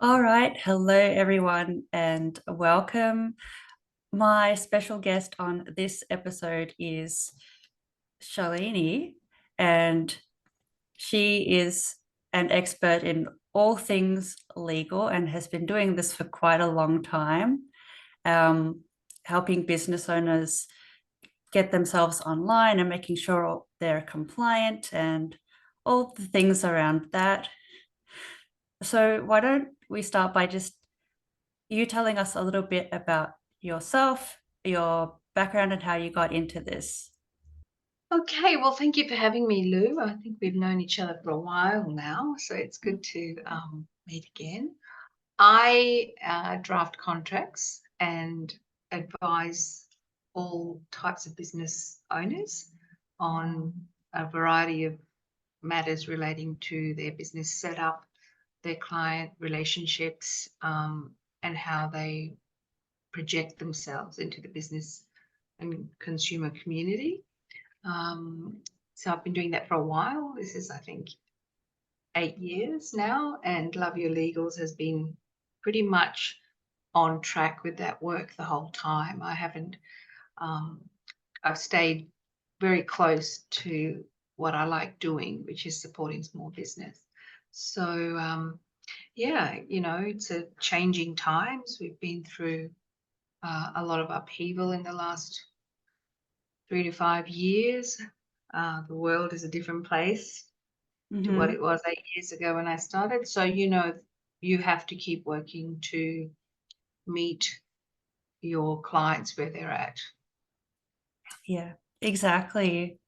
All right. Hello, everyone, and welcome. My special guest on this episode is Shalini, and she is an expert in all things legal and has been doing this for quite a long time, um, helping business owners get themselves online and making sure they're compliant and all the things around that. So, why don't we start by just you telling us a little bit about yourself, your background, and how you got into this. Okay, well, thank you for having me, Lou. I think we've known each other for a while now, so it's good to meet again. I draft contracts and advise all types of business owners on a variety of matters relating to their business setup, their client relationships, and how they project themselves into the business and consumer community. So I've been doing that for a while. This is, I think, 8 years now, and Love Your Legals has been pretty much on track with that work the whole time. Um, I've stayed very close to what I like doing, which is supporting small business. So, yeah, it's a changing times. We've been through a lot of upheaval in the last 3 to 5 years. The world is a different place to what Mm-hmm. it was 8 years ago when I started. So, you have to keep working to meet your clients where they're at. Yeah, exactly.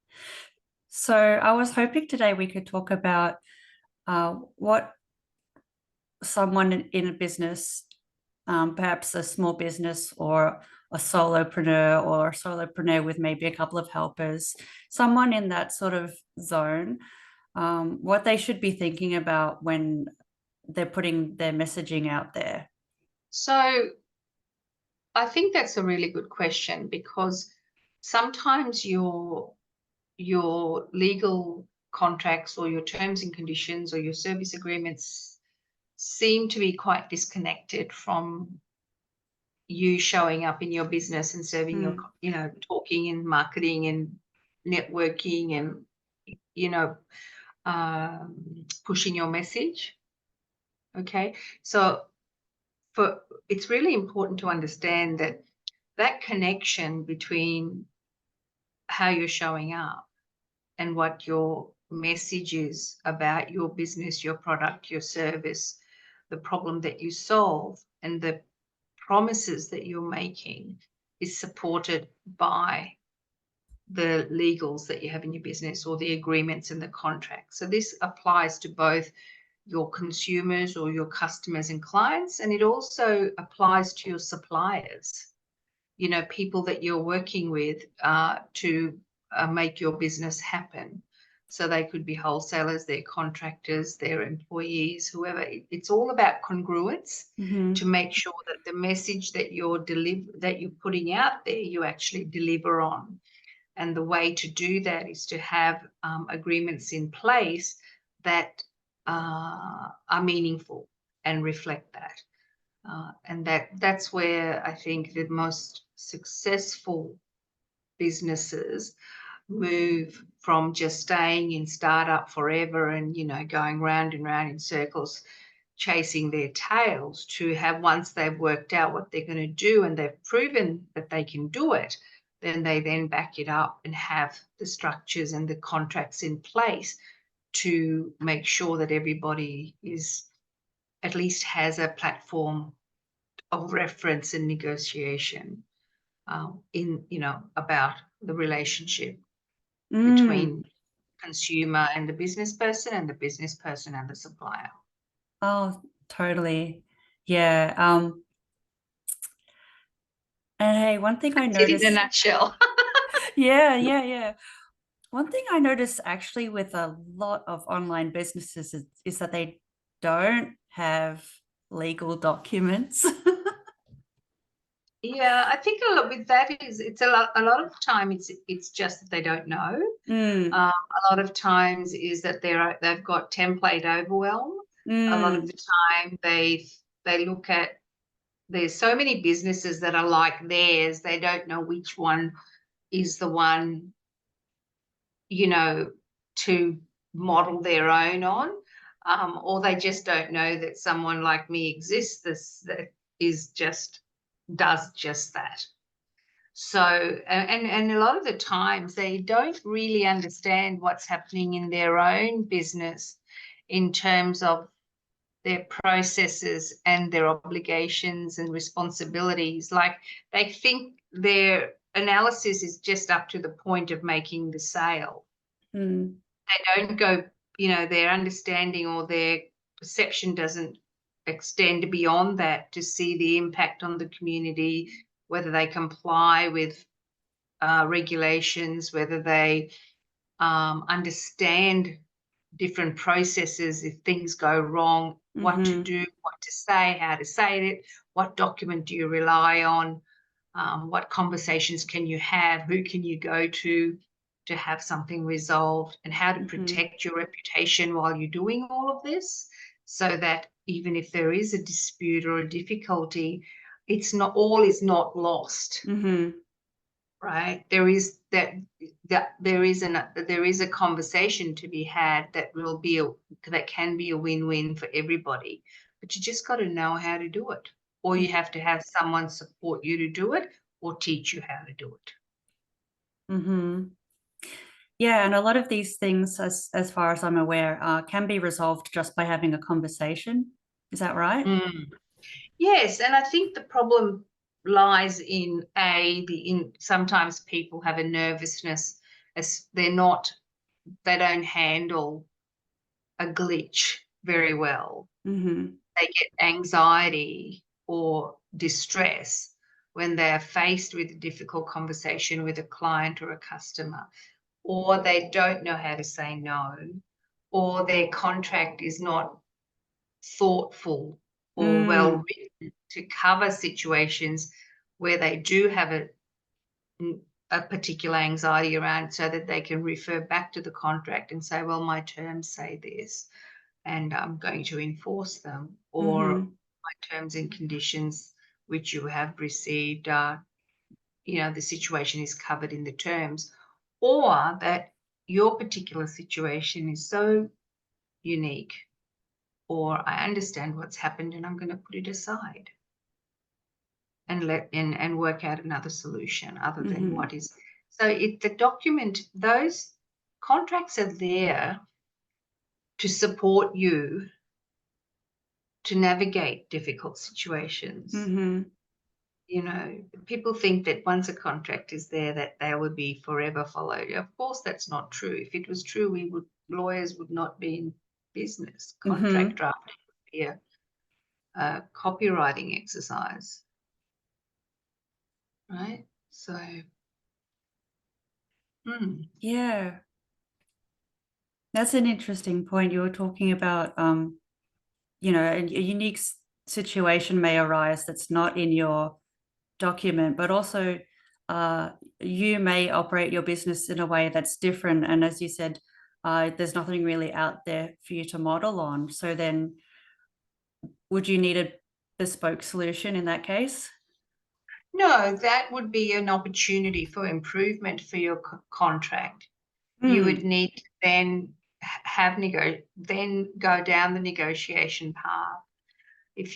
So I was hoping today we could talk about what someone in a business, perhaps a small business or a solopreneur with maybe a couple of helpers, someone in that sort of zone, what they should be thinking about when they're putting their messaging out there. So, I think that's a really good question because sometimes your legal contracts or your terms and conditions or your service agreements seem to be quite disconnected from you showing up in your business and serving your, Mm. talking and marketing and networking and, you know, pushing your message. Okay. So it's really important to understand that connection between how you're showing up and what your message is about your business, your product, your service, the problem that you solve, and the promises that you're making is supported by the legals that you have in your business or the agreements and the contracts. So this applies to both your consumers or your customers and clients, and it also applies to your suppliers, people that you're working with to make your business happen. So they could be wholesalers, their contractors, their employees, whoever. It's all about congruence Mm-hmm. to make sure that the message that you're putting out there, you actually deliver on. And the way to do that is to have agreements in place that are meaningful and reflect that. And that's where I think the most successful businesses move from just staying in startup forever and going round and round in circles chasing their tails to have, once they've worked out what they're going to do and they've proven that they can do it, then they then back it up and have the structures and the contracts in place to make sure that everybody is at least has a platform of reference and negotiation in about the relationship Mm. between consumer and the business person and the business person and the supplier. Oh, totally. Yeah. And hey, one thing I That's it in a noticed, nutshell. yeah. One thing I noticed actually with a lot of online businesses is that they don't have legal documents. Yeah, I think a lot with that is it's a lot of time it's just that they don't know. Mm, A lot of times is that they've got template overwhelm. A lot of mm, the time they look at, there's so many businesses that are like theirs, they don't know which one is the one, you know, to model their own on, or they just don't know that someone like me exists that is just does just that. So, and a lot of the times they don't really understand what's happening in their own business in terms of their processes and their obligations and responsibilities. Like, they think their analysis is just up to the point of making the sale. Mm. They don't go, their understanding or their perception doesn't extend beyond that to see the impact on the community, whether they comply with regulations, whether they understand different processes if things go wrong, what to do, what to say, how to say it, what document do you rely on, what conversations can you have, who can you go to have something resolved, and how to protect your reputation while you're doing all of this, so that even if there is a dispute or a difficulty, it's not all is not lost. Right? There is there is a conversation to be had that can be a win-win for everybody, but you just got to know how to do it, or you have to have someone support you to do it or teach you how to do it. Yeah, and a lot of these things, as far as I'm aware, can be resolved just by having a conversation. Is that right? Yes, and I think the problem lies in sometimes people have a nervousness as they don't handle a glitch very well. They get anxiety or distress when they are faced with a difficult conversation with a client or a customer, or they don't know how to say no, or their contract is not thoughtful or well written to cover situations where they do have a particular anxiety around, so that they can refer back to the contract and say, well, my terms say this, and I'm going to enforce them, or my terms and conditions which you have received are, the situation is covered in the terms, or that your particular situation is so unique, or I understand what's happened and I'm going to put it aside and work out another solution other than what is. So those contracts are there to support you to navigate difficult situations. People think that once a contract is there, that they will be forever followed. Of course, that's not true. If it was true, lawyers would not be in business. Contract drafting would be a copywriting exercise, right? So, Yeah, that's an interesting point. You were talking about, a unique situation may arise that's not in your document, but also you may operate your business in a way that's different. And as you said, there's nothing really out there for you to model on. So then would you need a bespoke solution in that case? no, that would be an opportunity for improvement for your contract. You would need to then then go down the negotiation path. If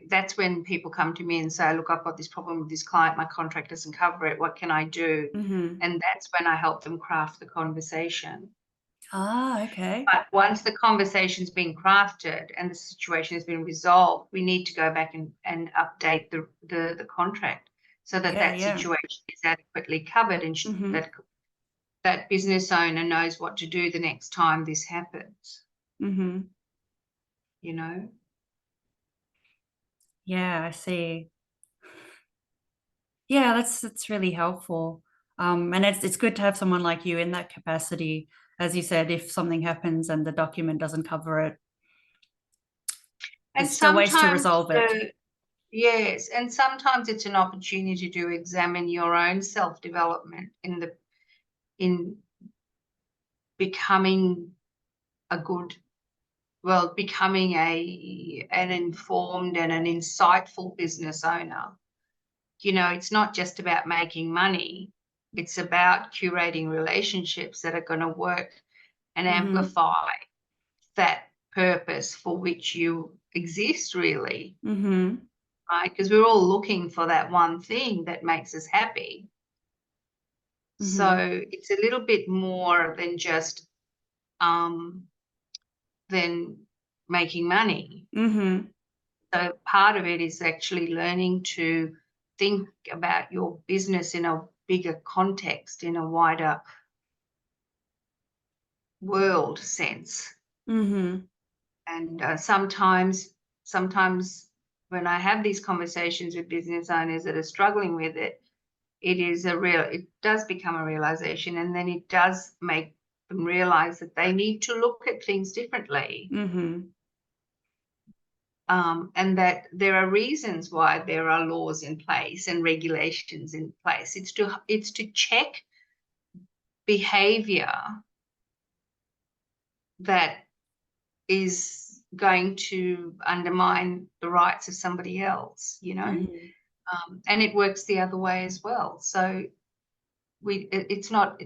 that's when people come to me and say, look, I've got this problem with this client, my contract doesn't cover it, what can I do? And that's when I help them craft the conversation. Okay. But once the conversation's been crafted and the situation has been resolved, we need to go back and update the contract so that situation is adequately covered, and that business owner knows what to do the next time this happens. Yeah, I see. Yeah, that's really helpful. And it's good to have someone like you in that capacity. As you said, if something happens and the document doesn't cover it, And there's still ways to resolve it. Yes, and sometimes it's an opportunity to examine your own self-development in becoming a good well, becoming an informed and an insightful business owner. You know, it's not just about making money. It's about curating relationships that are going to work and amplify that purpose for which you exist, really. Right? Because we're all looking for that one thing that makes us happy. So it's a little bit more than just than making money. So part of it is actually learning to think about your business in a bigger context, in a wider world sense. And sometimes when I have these conversations with business owners that are struggling with it, it does become a realization, and then it does make them realize that they need to look at things differently. And that there are reasons why there are laws in place and regulations in place. It's to check behavior that is going to undermine the rights of somebody else, you know. And it works the other way as well. So it's not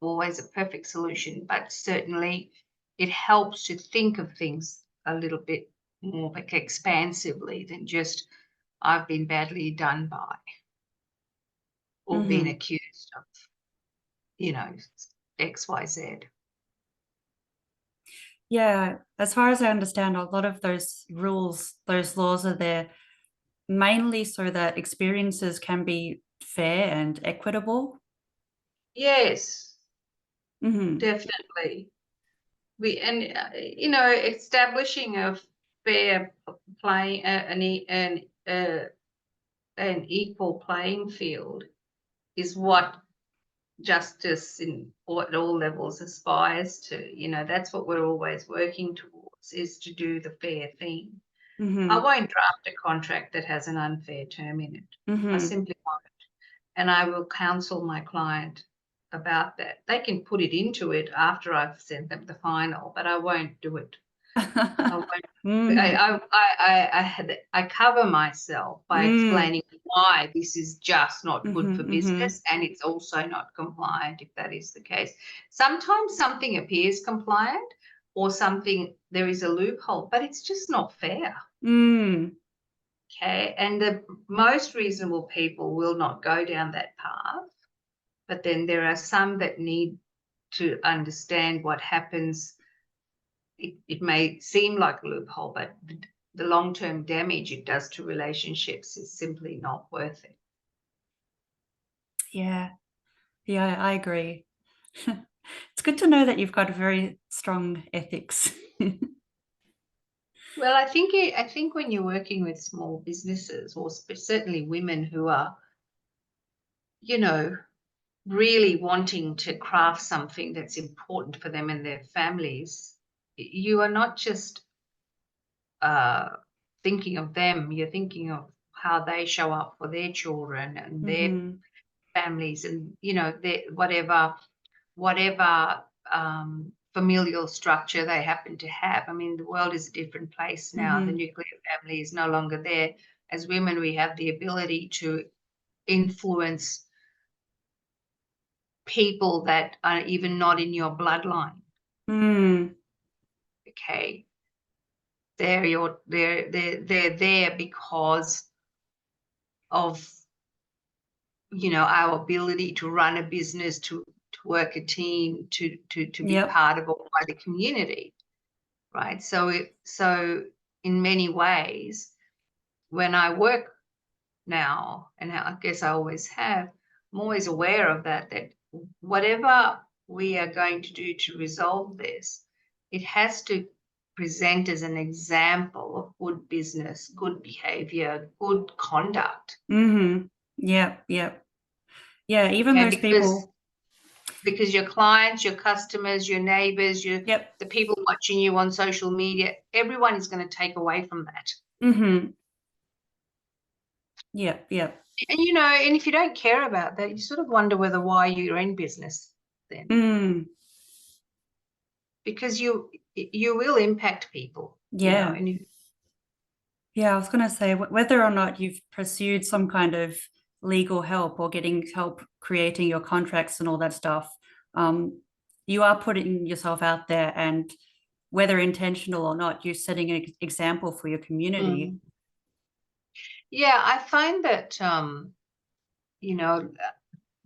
always a perfect solution, but certainly it helps to think of things a little bit more like expansively than just I've been badly done by or been accused of, you know, XYZ. Yeah, as far as I understand, a lot of those rules, those laws are there mainly so that experiences can be fair and equitable. Yes, definitely. You know, establishing a fair play, an equal playing field is what justice at all levels aspires to. You know, that's what we're always working towards, is to do the fair thing. I won't draft a contract that has an unfair term in it. I simply won't. And I will counsel my client about that. They can put it into it after I've sent them the final, but I won't do it. I cover myself by explaining why this is just not good for business, and it's also not compliant if that is the case. Sometimes something appears compliant or there is a loophole, but it's just not fair. Okay, and the most reasonable people will not go down that path, but then there are some that need to understand what happens. It may seem like a loophole, but the long-term damage it does to relationships is simply not worth it. Yeah, I agree. It's good to know that you've got a very strong ethics. Well, I think when you're working with small businesses, or certainly women who are, you know, really wanting to craft something that's important for them and their families, you are not just thinking of them, you're thinking of how they show up for their children and their families, and, you know, whatever familial structure they happen to have. I mean, the world is a different place now. The nuclear family is no longer there. As women, we have the ability to influence people that are even not in your bloodline. Okay. They're there because of, you know, our ability to run a business, to work a team, to be part of a wider community, right? So in many ways, when I work now, and I guess I always have, I'm always aware of that whatever we are going to do to resolve this, it has to present as an example of good business, good behavior, good conduct. Yeah, even those people. Because your clients, your customers, your neighbors, the people watching you on social media, everyone is going to take away from that. Yeah. And, you know, and if you don't care about that, you sort of wonder why you're in business then. because you will impact people, Yeah. and Yeah, I was going to say whether or not you've pursued some kind of legal help or getting help creating your contracts and all that stuff, you are putting yourself out there, and whether intentional or not, you're setting an example for your community. Yeah, I find that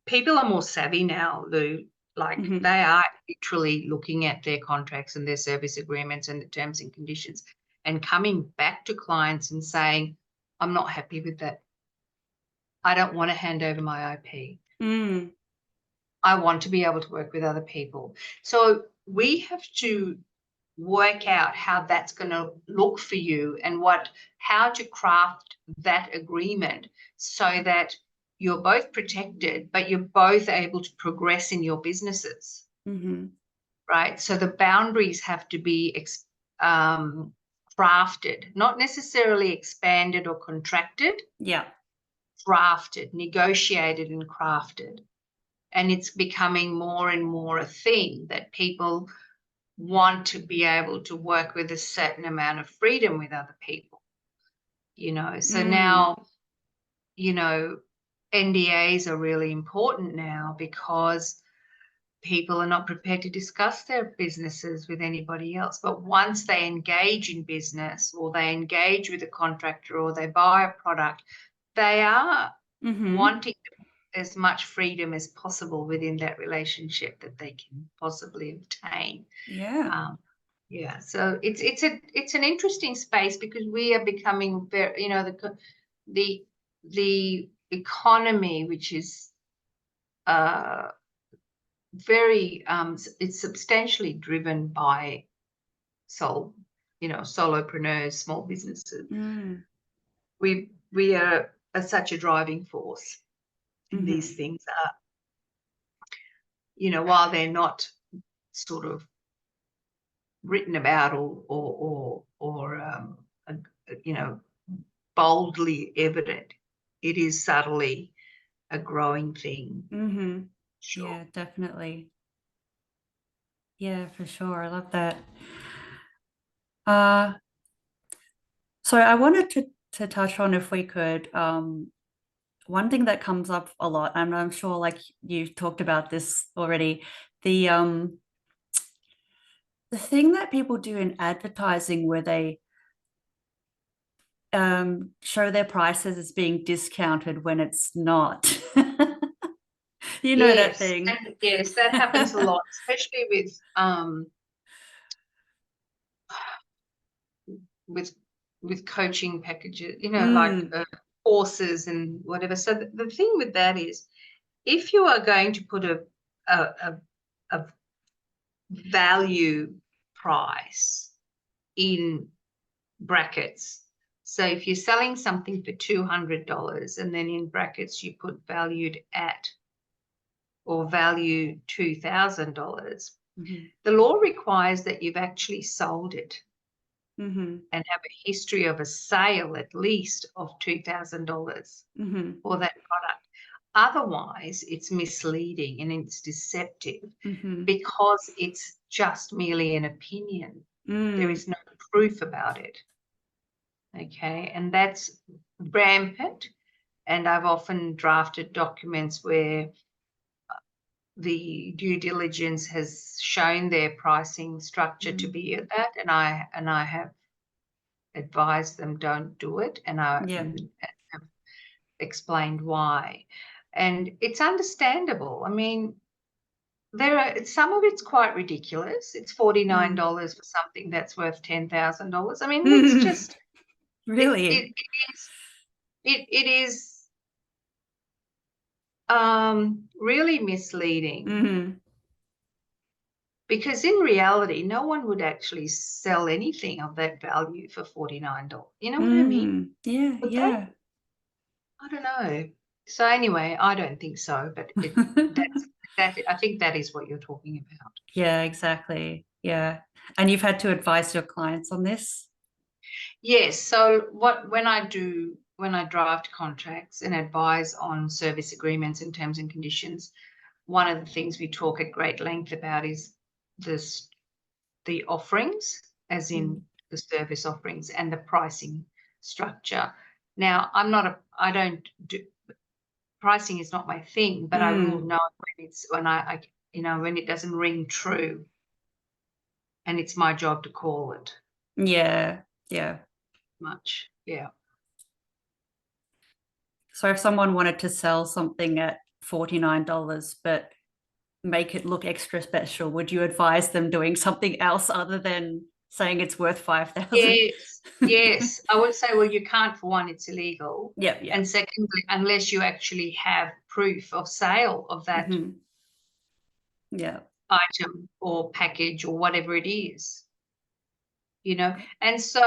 people are more savvy now, Lou. Like they are literally looking at their contracts and their service agreements and the terms and conditions and coming back to clients and saying, I'm not happy with that. I don't want to hand over my IP. I want to be able to work with other people. So we have to work out how that's going to look for you and how to craft that agreement so that you're both protected, but you're both able to progress in your businesses, right? So the boundaries have to be crafted, not necessarily expanded or contracted. Yeah. Crafted, negotiated and crafted. And it's becoming more and more a thing that people want to be able to work with a certain amount of freedom with other people, So now, NDAs are really important now because people are not prepared to discuss their businesses with anybody else. But once they engage in business or they engage with a contractor or they buy a product, they are wanting as much freedom as possible within that relationship that they can possibly obtain. Yeah. Yeah, so it's an interesting space because we are becoming very, the economy, which is very it's substantially driven by solopreneurs, small businesses. We are such a driving force in these things. While they're not sort of written about or boldly evident, it is subtly a growing thing. Sure. Yeah, definitely. Yeah, for sure. I love that. So I wanted to touch on, if we could, one thing that comes up a lot, and I'm sure like you talked about this already, the thing that people do in advertising where they show their prices as being discounted when it's not. You know that thing. Yes, that happens a lot, especially with coaching packages, like courses and whatever. So the thing with that is, if you are going to put a value price in brackets, so if you're selling something for $200 and then in brackets you put valued at or value $2,000, the law requires that you've actually sold it and have a history of a sale at least of $2,000 for that product. Otherwise, it's misleading and it's deceptive because it's just merely an opinion. There is no proof about it. Okay, and that's rampant. And I've often drafted documents where the due diligence has shown their pricing structure to be at that, and I have advised them don't do it, and I have explained why. And it's understandable. I mean, some of it's quite ridiculous. It's $49 for something that's worth $10,000. I mean, it's just really it is really misleading. Because in reality, no one would actually sell anything of that value for $49. You know what I mean? Yeah, Would yeah. they? I don't know. So anyway, I don't think so, but I think that is what you're talking about. Yeah, exactly. Yeah. And you've had to advise your clients on this? Yes. So when I draft contracts and advise on service agreements and terms and conditions, one of the things we talk at great length about is this the offerings, as in the service offerings and the pricing structure. Now, I don't do, pricing is not my thing, but I will know when it doesn't ring true, and it's my job to call it. Yeah. Much, yeah. So if someone wanted to sell something at $49 but make it look extra special, would you advise them doing something else other than saying it's worth 5,000? Yes. I would say, well, you can't, for one, it's illegal. Yeah. And secondly, unless you actually have proof of sale of that item or package or whatever it is. And so,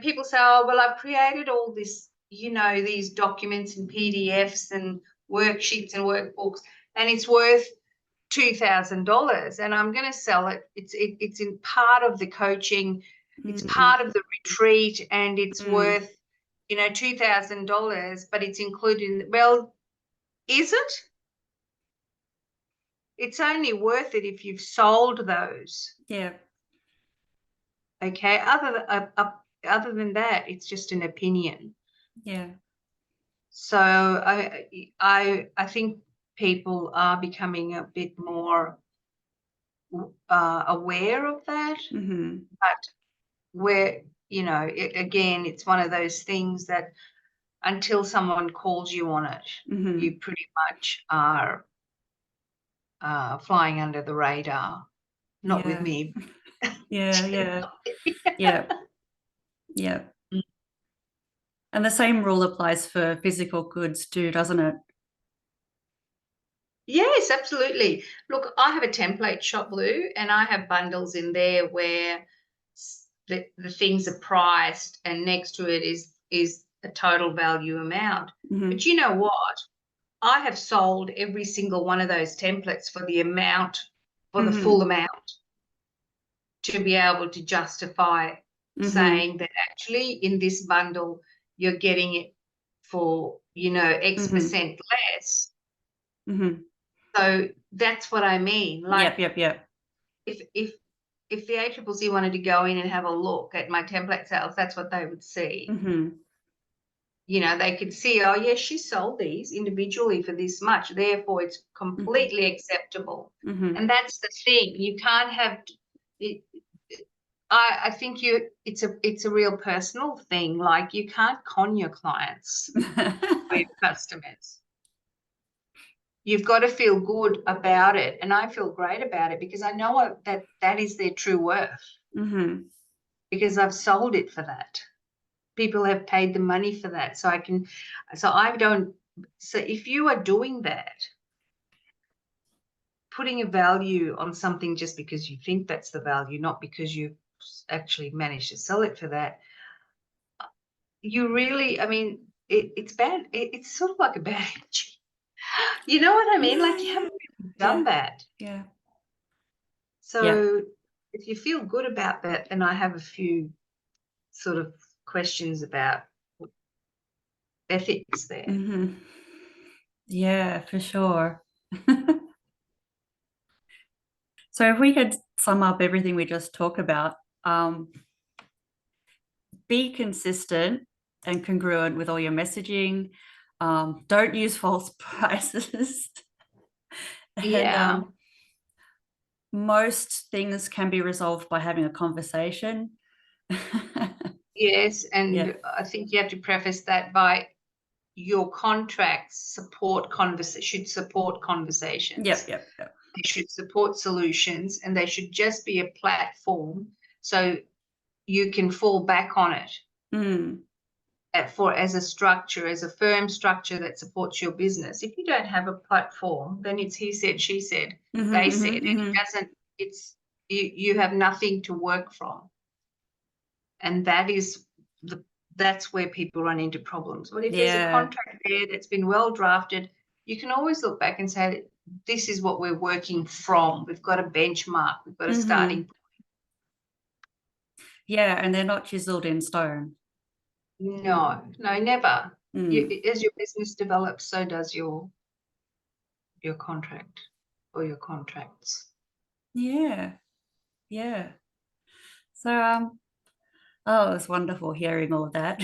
people say, oh, well, I've created all this, these documents and PDFs and worksheets and workbooks, and it's worth $2,000, and I'm going to sell it. It's in part of the coaching, it's part of the retreat, and it's worth, $2,000, but it's included in, well, is it? It's only worth it if you've sold those. Yeah. Okay. Other than that, it's just an opinion. Yeah. So I think people are becoming a bit more aware of that, but again, it's one of those things that until someone calls you on it, you pretty much are flying under the radar. Not with me. Yeah. And the same rule applies for physical goods too, doesn't it? Yes, absolutely. Look, I have a template shop, Lou, and I have bundles in there where the things are priced, and next to it is a total value amount. But you know what? I have sold every single one of those templates for the amount, for the full amount, to be able to justify saying that actually in this bundle you're getting it for X% less. So that's what I mean. Like, yep. If the ACCC wanted to go in and have a look at my template sales, that's what they would see. They could see, oh yes, she sold these individually for this much, therefore it's completely acceptable. And that's the thing. You can't have it. I think it's a real personal thing. Like, you can't con your clients or your customers. You've got to feel good about it. And I feel great about it because I know that is their true worth. Because I've sold it for that. People have paid the money for that. So if you are doing that, putting a value on something just because you think that's the value, not because you've actually managed to sell it for that, you really, it's bad. It's sort of like a bad energy. You know what I mean? Like, you haven't really done that. Yeah. So if you feel good about that, then I have a few sort of questions about ethics there. Yeah, for sure. So if we could sum up everything we just talked about, be consistent and congruent with all your messaging. Don't use false prices. And most things can be resolved by having a conversation. Yes, and I think you have to preface that by your contracts should support conversations. Yep. They should support solutions, and they should just be a platform so you can fall back on it as a structure, as a firm structure that supports your business. If you don't have a platform, then it's he said, she said, they said, and it doesn't. You have nothing to work from, and that's where people run into problems. But if there's a contract there that's been well drafted, you can always look back and say, this is what we're working from. We've got a benchmark. We've got a starting point. Yeah, and they're not chiseled in stone. No, never. As your business develops, so does your contract or your contracts. Yeah. So oh, it was wonderful hearing all of that.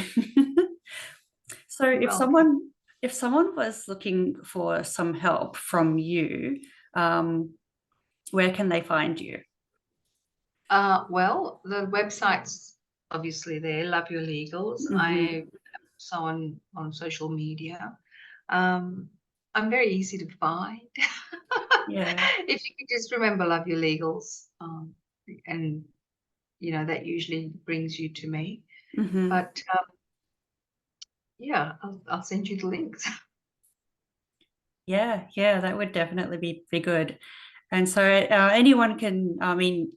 So You're welcome. if someone was looking for some help from you, um, where can they find you? Well, the website's obviously there, Love Your Legals. Mm-hmm. I so on social media. Um, I'm very easy to find. Yeah. If you could just remember Love Your Legals, and that usually brings you to me. Mm-hmm. But yeah, I'll send you the links. Yeah, yeah, that would definitely be good. And so anyone can, I mean,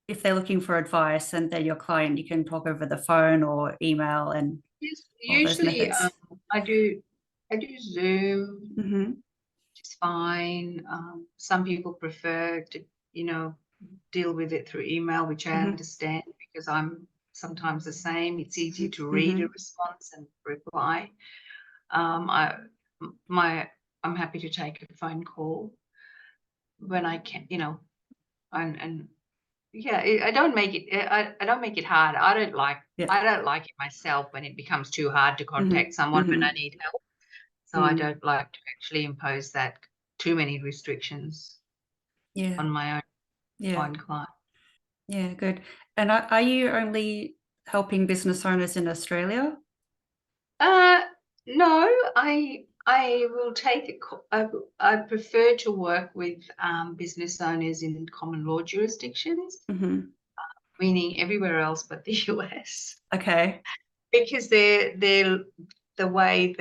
if they're looking for advice and they're your client, you can talk over the phone or email and Yes, all those usually methods. I do Zoom, Mm-hmm. which is fine. Some people prefer to, deal with it through email, which I Mm-hmm. understand because I'm sometimes the same. It's easier to read a Mm-hmm. response and reply. I my I'm happy to take a phone call when I can, and yeah, I don't make it. I don't make it hard. Yeah. I don't like it myself when it becomes too hard to contact Mm-hmm. someone when Mm-hmm. I need help. So I Mm. don't like to actually impose that too many restrictions Yeah. on my Yeah. own client. Yeah. Good. And are you only helping business owners in Australia? Uh, no, I will take it. I prefer to work with business owners in common law jurisdictions, Mm-hmm. meaning everywhere else but the US, Okay. because the way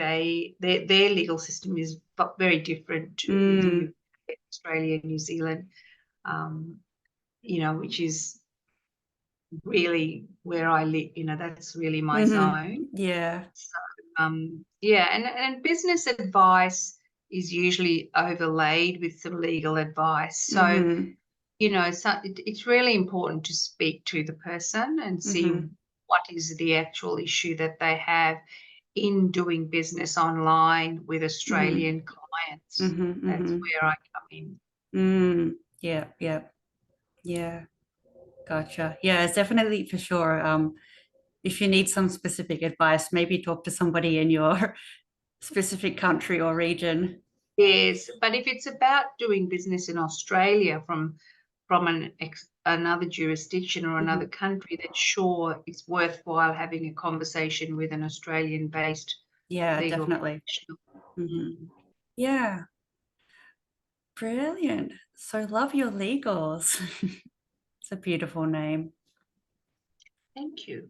their legal system is very different to the Mm. UK, Australia, New Zealand, um, which is really where I live. That's really my Mm-hmm. zone. Yeah. Yeah, and business advice is usually overlaid with some legal advice. So, Mm-hmm. it's really important to speak to the person and see Mm-hmm. what is the actual issue that they have in doing business online with Mm-hmm. Australian clients. Mm-hmm. That's Mm-hmm. where I come in. Mm. Yeah. Yeah. Yeah. Gotcha. Yeah, it's definitely for sure. If you need some specific advice, maybe talk to somebody in your specific country or region. Yes, but if it's about doing business in Australia from another jurisdiction or another Hmm. country, then sure, it's worthwhile having a conversation with an Australian-based Yeah, legal definitely. professional. Hmm. Mm. Yeah, brilliant. So love your legals. It's a beautiful name. Thank you.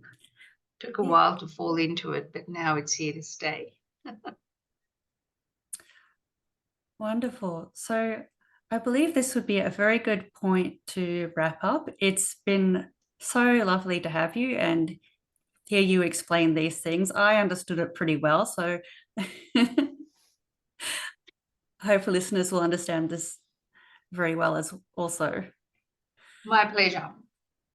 Took a Yeah, while to fall into it, but now it's here to stay. wonderful. So I believe this would be a very good point to wrap up. It's been so lovely to have you and hear you explain these things. I understood it pretty well, so I hope listeners will understand this very well as also. My pleasure.